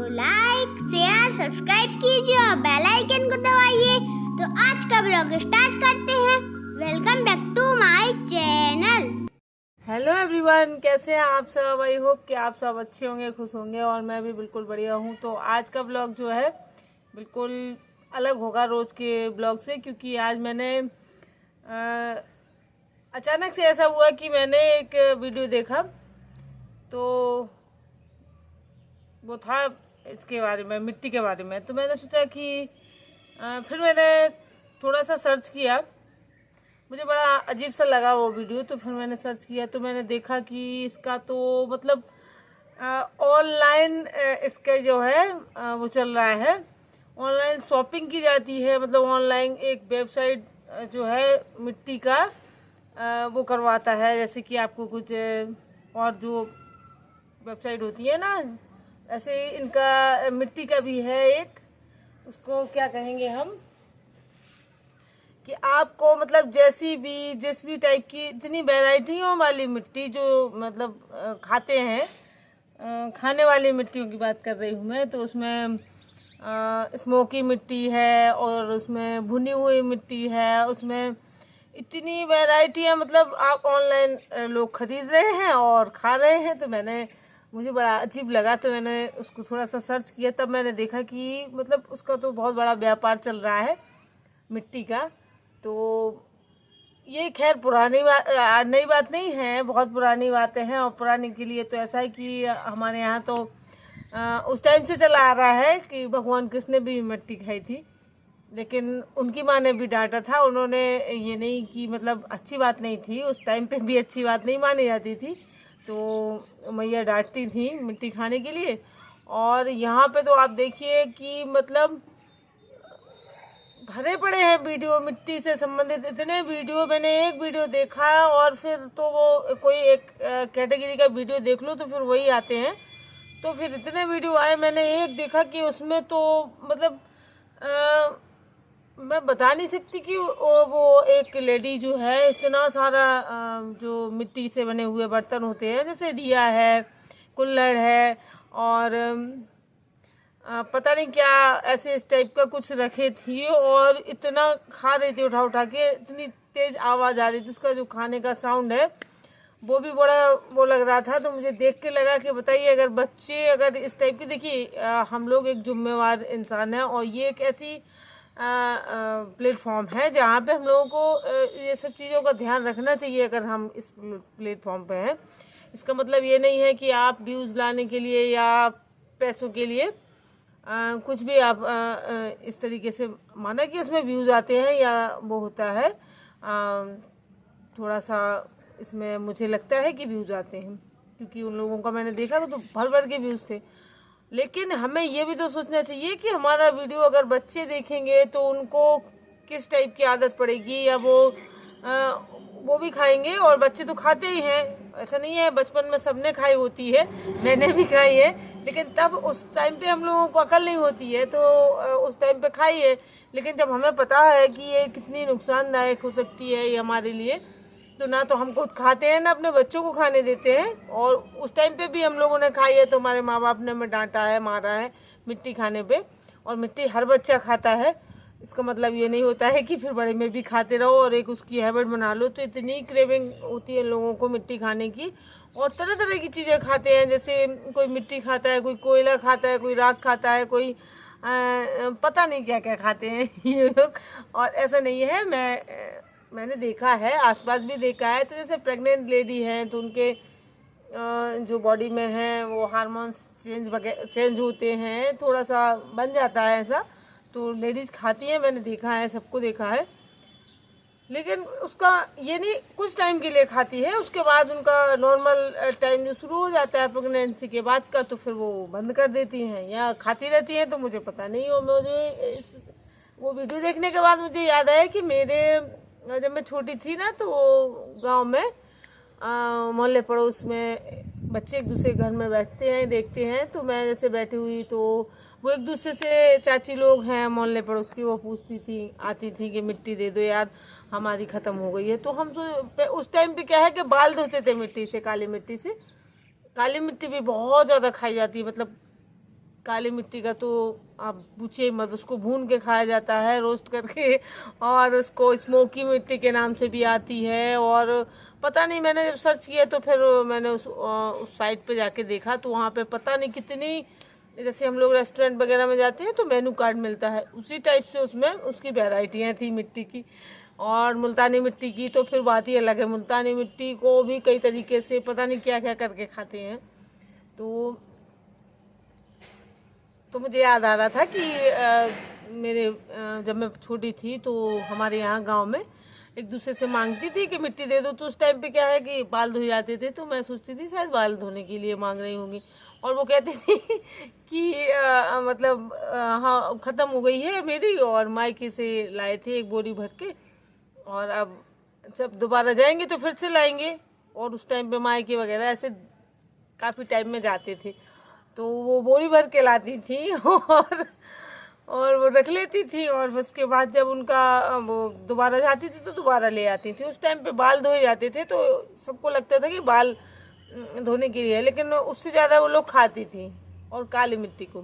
को like share subscribe कीजिए और बेल आइकन को दबाइए। तो आज का ब्लॉग स्टार्ट करते हैं। Welcome back to my channel. Hello everyone, कैसे हैं आप सब। आई होप कि आप सब अच्छे होंगे, खुश होंगे और मैं भी बिल्कुल बढ़िया हूँ। तो आज का ब्लॉग जो है बिल्कुल अलग होगा रोज के ब्लॉग से, क्योंकि आज मैंने अचानक से ऐसा हुआ कि मैंने एक वीडियो देखा, तो वो था इसके बारे में, मिट्टी के बारे में। तो मैंने सोचा कि फिर मैंने थोड़ा सा सर्च किया, मुझे बड़ा अजीब सा लगा वो वीडियो। तो फिर मैंने सर्च किया तो मैंने देखा कि इसका तो मतलब ऑनलाइन इसका जो है वो चल रहा है, ऑनलाइन शॉपिंग की जाती है। मतलब ऑनलाइन एक वेबसाइट जो है मिट्टी का वो करवाता है, जैसे कि आपको कुछ और जो वेबसाइट होती है ना, ऐसे ही इनका मिट्टी का भी है एक, उसको क्या कहेंगे हम, कि आपको मतलब जिस भी टाइप की इतनी वैरायटियों वाली मिट्टी जो मतलब खाते हैं, खाने वाली मिट्टियों की बात कर रही हूँ मैं। तो उसमें स्मोकी मिट्टी है और उसमें भुनी हुई मिट्टी है, उसमें इतनी वैरायटियाँ मतलब आप ऑनलाइन लोग खरीद रहे हैं और खा रहे हैं। तो मुझे बड़ा अजीब लगा, तो मैंने उसको थोड़ा सा सर्च किया। तब मैंने देखा कि मतलब उसका तो बहुत बड़ा व्यापार चल रहा है मिट्टी का। तो ये खैर नई बात नहीं है, बहुत पुरानी बातें हैं। और पुरानी के लिए तो ऐसा है कि हमारे यहाँ तो उस टाइम से चला आ रहा है कि भगवान कृष्ण ने भी मिट्टी खाई थी, लेकिन उनकी माँ ने भी डांटा था। उन्होंने ये नहीं कि मतलब अच्छी बात नहीं थी, उस टाइम पे भी अच्छी बात नहीं मानी जाती थी, तो मैया डांटती थी मिट्टी खाने के लिए। और यहाँ पे तो आप देखिए कि मतलब भरे पड़े हैं वीडियो मिट्टी से संबंधित, इतने वीडियो। मैंने एक वीडियो देखा और फिर तो वो कोई एक कैटेगरी का वीडियो देख लो तो फिर वही आते हैं। तो फिर इतने वीडियो आए, मैंने एक देखा कि उसमें तो मतलब मैं बता नहीं सकती कि वो एक लेडी जो है इतना सारा जो मिट्टी से बने हुए बर्तन होते हैं, जैसे दिया है, कुल्हड़ है और पता नहीं क्या ऐसे इस टाइप का कुछ रखे थी, और इतना खा रही थी उठा उठा के, इतनी तेज आवाज़ आ रही थी। उसका जो खाने का साउंड है वो भी बड़ा वो लग रहा था। तो मुझे देख के लगा कि बताइए, अगर बच्चे अगर इस टाइप की, देखिए हम लोग एक जिम्मेवार इंसान है और ये एक ऐसी प्लेटफॉर्म है जहाँ पे हम लोगों को ये सब चीज़ों का ध्यान रखना चाहिए। अगर हम इस प्लेटफॉर्म पे हैं, इसका मतलब ये नहीं है कि आप व्यूज़ लाने के लिए या पैसों के लिए कुछ भी आप इस तरीके से माना कि उसमें व्यूज़ आते हैं या वो होता है। थोड़ा सा इसमें मुझे लगता है कि व्यूज़ आते हैं, क्योंकि उन लोगों का मैंने देखा तो भर भर के व्यूज़ थे। लेकिन हमें ये भी तो सोचना चाहिए कि हमारा वीडियो अगर बच्चे देखेंगे तो उनको किस टाइप की आदत पड़ेगी, या वो भी खाएंगे। और बच्चे तो खाते ही हैं, ऐसा नहीं है, बचपन में सबने खाई होती है, मैंने भी खाई है, लेकिन तब उस टाइम पे हम लोगों को अकल नहीं होती है, तो उस टाइम पे खाई है। लेकिन जब हमें पता है कि ये कितनी नुकसानदायक हो सकती है ये हमारे लिए, तो ना तो हम खुद खाते हैं ना अपने बच्चों को खाने देते हैं। और उस टाइम पे भी हम लोगों ने खाई है तो हमारे माँ बाप ने हमें डांटा है, मारा है मिट्टी खाने पे। और मिट्टी हर बच्चा खाता है, इसका मतलब ये नहीं होता है कि फिर बड़े में भी खाते रहो और एक उसकी हैबिट बना लो। तो इतनी क्रेविंग होती है लोगों को मिट्टी खाने की, और तरह तरह की चीज़ें खाते हैं। जैसे कोई मिट्टी खाता है, कोई कोयला खाता है, कोई राख खाता है, कोई पता नहीं क्या क्या खाते हैं ये लोग। और ऐसा नहीं है, मैंने देखा है, आसपास भी देखा है। तो जैसे प्रेग्नेंट लेडी हैं तो उनके जो बॉडी में है वो हार्मोन्स चेंज होते हैं, थोड़ा सा बन जाता है ऐसा, तो लेडीज़ खाती हैं, मैंने देखा है, सबको देखा है। लेकिन उसका ये नहीं, कुछ टाइम के लिए खाती है, उसके बाद उनका नॉर्मल टाइम जो शुरू हो जाता है प्रेगनेंसी के बाद का, तो फिर वो बंद कर देती हैं या खाती रहती हैं। तो मुझे पता नहीं हो, मुझे वो वीडियो देखने के बाद मुझे याद आया कि जब मैं छोटी थी ना, तो गांव में मोहल्ले पड़ोस में बच्चे एक दूसरे घर में बैठते हैं, देखते हैं। तो मैं जैसे बैठी हुई, तो वो एक दूसरे से, चाची लोग हैं मोहल्ले पड़ोस की, वो पूछती थी, आती थी कि मिट्टी दे दो यार, हमारी ख़त्म हो गई है। तो हम तो उस टाइम पे क्या है कि बाल धोते थे मिट्टी से, काली मिट्टी से। काली मिट्टी भी बहुत ज़्यादा खाई जाती है, मतलब काली मिट्टी का तो आप पूछिए मत, उसको भून के खाया जाता है रोस्ट करके, और उसको स्मोकी मिट्टी के नाम से भी आती है। और पता नहीं, मैंने जब सर्च किया तो फिर मैंने उस साइट पे जाके देखा तो वहाँ पे पता नहीं कितनी, जैसे हम लोग रेस्टोरेंट वगैरह में जाते हैं तो मेनू कार्ड मिलता है, उसी टाइप से उसमें उसकी वेराइटियाँ थी मिट्टी की और मुल्तानी मिट्टी की। तो फिर बात ही अलग है, मुल्तानी मिट्टी को भी कई तरीके से पता नहीं क्या क्या करके खाते हैं। तो मुझे याद आ रहा था कि जब मैं छोटी थी तो हमारे यहाँ गांव में एक दूसरे से मांगती थी कि मिट्टी दे दो, तो उस टाइम पे क्या है कि बाल धोए जाते थे, तो मैं सोचती थी शायद बाल धोने के लिए मांग रही होंगी, और वो कहती थी कि मतलब हाँ ख़त्म हो गई है मेरी, और मायके से लाए थे एक बोरी भर के, और अब जब दोबारा जाएंगे तो फिर से लाएंगे। और उस टाइम पे मायके वगैरह ऐसे काफ़ी टाइम में जाते थे, तो वो बोरी भर के लाती थी और वो रख लेती थी, और उसके बाद जब उनका वो दोबारा जाती थी तो दोबारा ले आती थी। उस टाइम पे बाल धोए जाते थे तो सबको लगता था कि बाल धोने के लिए, लेकिन उससे ज़्यादा वो लोग खाती थी। और काली मिट्टी को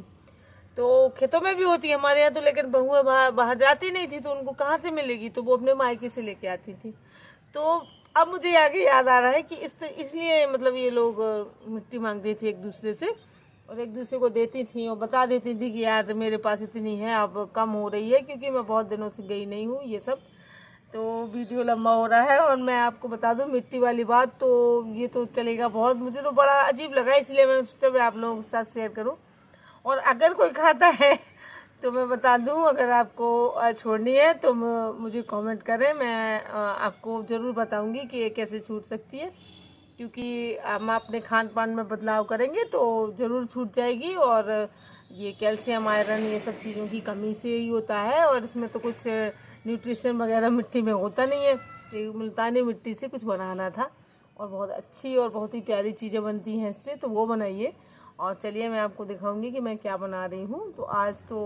तो खेतों में भी होती है हमारे यहाँ तो, लेकिन बहुएं बाहर जाती नहीं थी तो उनको कहाँ से मिलेगी, तो वो अपने मायके से लेके आती थी। तो अब मुझे आगे याद आ रहा है कि इसलिए मतलब ये लोग मिट्टी मांगती थी एक दूसरे से, और एक दूसरे को देती थी और बता देती थी कि यार मेरे पास इतनी है, अब कम हो रही है क्योंकि मैं बहुत दिनों से गई नहीं हूँ ये सब। तो वीडियो लंबा हो रहा है, और मैं आपको बता दूँ मिट्टी वाली बात, तो ये तो चलेगा बहुत, मुझे तो बड़ा अजीब लगा, इसलिए मैंने सोचा मैं आप लोगों के साथ शेयर करूँ। और अगर कोई खाता है तो मैं बता दूं, अगर आपको छोड़नी है तो मुझे कमेंट करें, मैं आपको ज़रूर बताऊंगी कि ये कैसे छूट सकती है, क्योंकि हम अपने खान पान में बदलाव करेंगे तो ज़रूर छूट जाएगी। और ये कैल्शियम आयरन ये सब चीज़ों की कमी से ही होता है, और इसमें तो कुछ न्यूट्रिशन वगैरह मिट्टी में होता नहीं है। ये मुल्तानी मिट्टी से कुछ बनाना था, और बहुत अच्छी और बहुत ही प्यारी चीज़ें बनती हैं इससे, तो वो बनाइए। और चलिए मैं आपको दिखाऊंगी कि मैं क्या बना रही हूँ। तो आज तो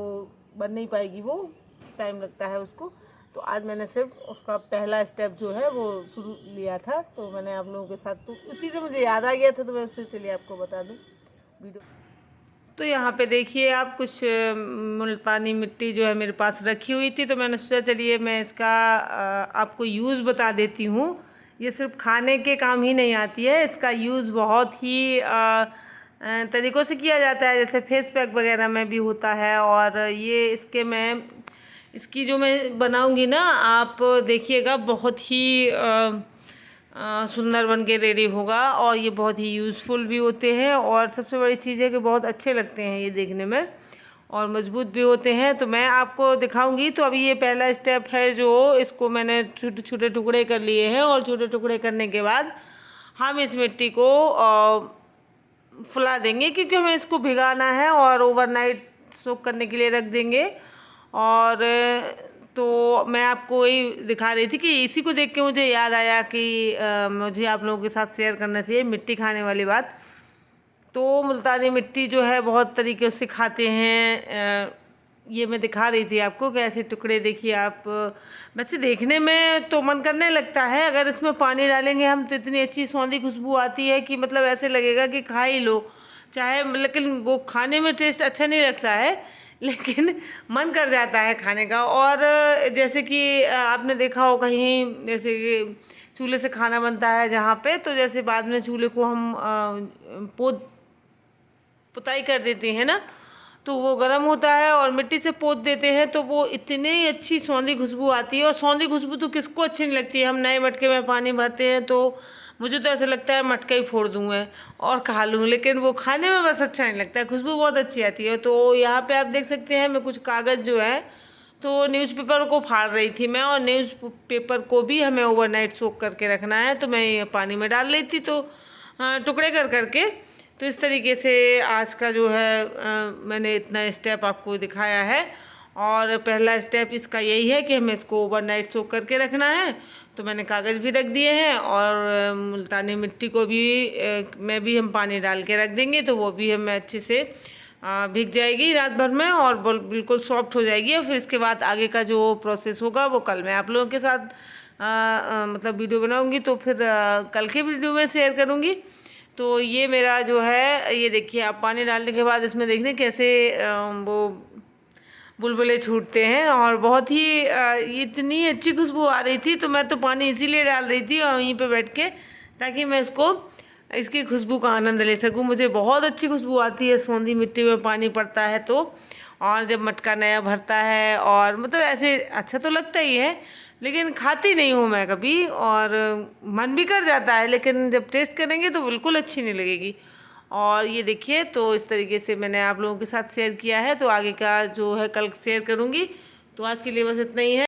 बन नहीं पाएगी, वो टाइम लगता है उसको, तो आज मैंने सिर्फ उसका पहला स्टेप जो है वो शुरू लिया था, तो मैंने आप लोगों के साथ, तो उसी से मुझे याद आ गया था, तो मैं उससे चलिए आपको बता दूँ वीडियो। तो यहाँ पे देखिए आप, कुछ मुल्तानी मिट्टी जो है मेरे पास रखी हुई थी, तो मैंने सोचा चलिए मैं इसका आपको यूज़ बता देती हूँ। ये सिर्फ खाने के काम ही नहीं आती है, इसका यूज़ बहुत ही तरीक़ों से किया जाता है, जैसे फेस पैक वगैरह में भी होता है। और ये इसकी जो मैं बनाऊंगी ना, आप देखिएगा बहुत ही सुंदर बन के रेडी होगा, और ये बहुत ही यूज़फुल भी होते हैं, और सबसे बड़ी चीज़ है कि बहुत अच्छे लगते हैं ये देखने में, और मजबूत भी होते हैं। तो मैं आपको दिखाऊंगी। तो अभी ये पहला स्टेप है, जो इसको मैंने छोटे छोटे टुकड़े कर लिए हैं, और छोटे टुकड़े करने के बाद हम इस मिट्टी को फुला देंगे, क्योंकि हमें इसको भिगाना है और ओवरनाइट सोक करने के लिए रख देंगे। और तो मैं आपको यही दिखा रही थी कि इसी को देख के मुझे याद आया कि मुझे आप लोगों के साथ शेयर करना चाहिए मिट्टी खाने वाली बात। तो मुल्तानी मिट्टी जो है बहुत तरीके से खाते हैं, ये मैं दिखा रही थी आपको कि ऐसे टुकड़े देखिए आप, वैसे देखने में तो मन करने लगता है, अगर इसमें पानी डालेंगे हम तो इतनी अच्छी सौंधी खुशबू आती है कि मतलब ऐसे लगेगा कि खा ही लो चाहे, लेकिन वो खाने में टेस्ट अच्छा नहीं लगता है, लेकिन मन कर जाता है खाने का। और जैसे कि आपने देखा हो कहीं, जैसे कि चूल्हे से खाना बनता है जहाँ पे, तो जैसे बाद में चूल्हे को हम पुताई कर देते हैं ना, तो वो गर्म होता है और मिट्टी से पोत देते हैं, तो वो इतनी अच्छी सौंधी खुशबू आती है। और सौंधी खुशबू तो किसको अच्छी नहीं लगती है। हम नए मटके में पानी भरते हैं तो मुझे तो ऐसा लगता है मटका ही फोड़ दूँ मैं और खा लूँ, लेकिन वो खाने में बस अच्छा नहीं लगता है, खुशबू बहुत अच्छी आती है। तो यहाँ पे आप देख सकते हैं मैं कुछ कागज़ जो है, तो न्यूज़पेपर को फाड़ रही थी मैं, और न्यूज़पेपर को भी हमें ओवरनाइट सोक करके रखना है, तो मैं ये पानी में डाल रही थी, तो टुकड़े कर करके। तो इस तरीके से आज का जो है मैंने इतना स्टेप आपको दिखाया है। और पहला स्टेप इसका यही है कि हमें इसको ओवरनाइट सोक करके रखना है। तो मैंने कागज़ भी रख दिए हैं, और मुल्तानी मिट्टी को भी में भी हम पानी डाल के रख देंगे, तो वो भी हमें अच्छे से भीग जाएगी रात भर में, और बिल्कुल सॉफ्ट हो जाएगी। और फिर इसके बाद आगे का जो प्रोसेस होगा वो कल मैं आप लोगों के साथ मतलब वीडियो बनाऊंगी, तो फिर कल के वीडियो में शेयर करूंगी। तो ये मेरा जो है, ये देखिए आप पानी डालने के बाद इसमें देखने कैसे वो बुलबुले छूटते हैं और बहुत ही इतनी अच्छी खुशबू आ रही थी। तो मैं तो पानी इसीलिए डाल रही थी और वहीं पे बैठ के, ताकि मैं इसकी खुशबू का आनंद ले सकूं। मुझे बहुत अच्छी खुशबू आती है सोंधी मिट्टी में पानी पड़ता है तो, और जब मटका नया भरता है, और मतलब ऐसे अच्छा तो लगता ही है, लेकिन खाती नहीं हूँ मैं कभी, और मन भी कर जाता है, लेकिन जब टेस्ट करेंगे तो बिल्कुल अच्छी नहीं लगेगी। और ये देखिए, तो इस तरीके से मैंने आप लोगों के साथ शेयर किया है, तो आगे का जो है कल शेयर करूँगी। तो आज के लिए बस इतना ही है।